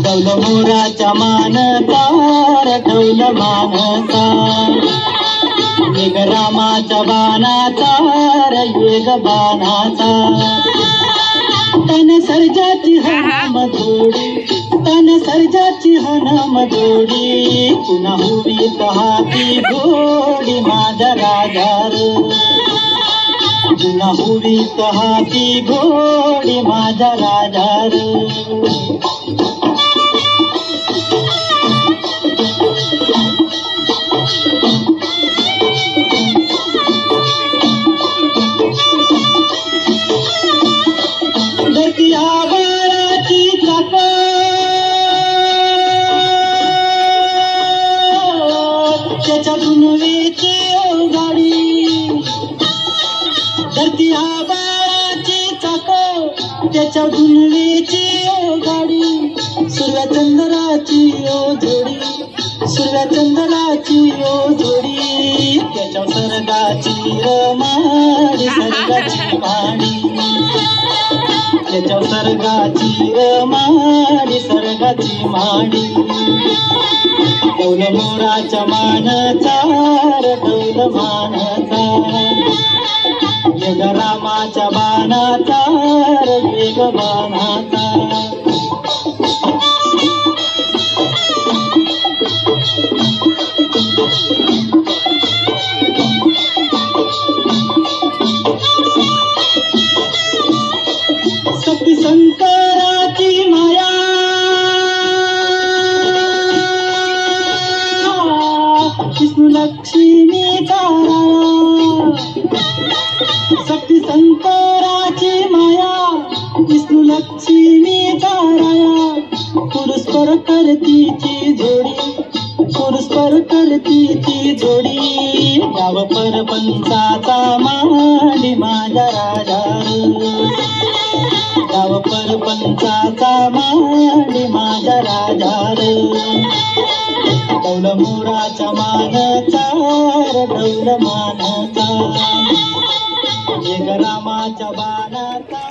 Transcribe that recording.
डौल मोराच्या मानता डौल मानता येग रामाच्या बाणाचा येग बाणाचा तन सर्जाची हनम जोडी तन सर्जाची हनम जोडी पुन्हा हुवीत हाती घोडी माझा राजार पुन्हा हुवीत हाती घोडी माझा राजार त्याच्यातून वेचे गाडी धरती आबाळाची चाक त्याच्यातून वेचे गाडी सुरव्या चंद्राची ओ जोडी सुरव्या चंद्राची ओ जोडी त्याच्या सर्गाची रमाडी सर्गाची माडी त्याच्या सर्गाची रमाडी सर्गाची माडी डौल मोराच्या मानचा डौल मानचा येग रामाच्या बाणाचा येग बाणाचा शक्ती शंकराची माया विष्णु लक्ष्मी तारा शक्ती शंकराची माया विष्णु लक्ष्मी तारा पुरस्पर करतीची जोडी पुरस्पर करतीची जोडी गाव परपंचाचा माडी माझा राजार गाव परपंचाचा माडी माझा राजार डौल मोराच्या मानचा डौल मानचा येग रामाच्या बाणाचा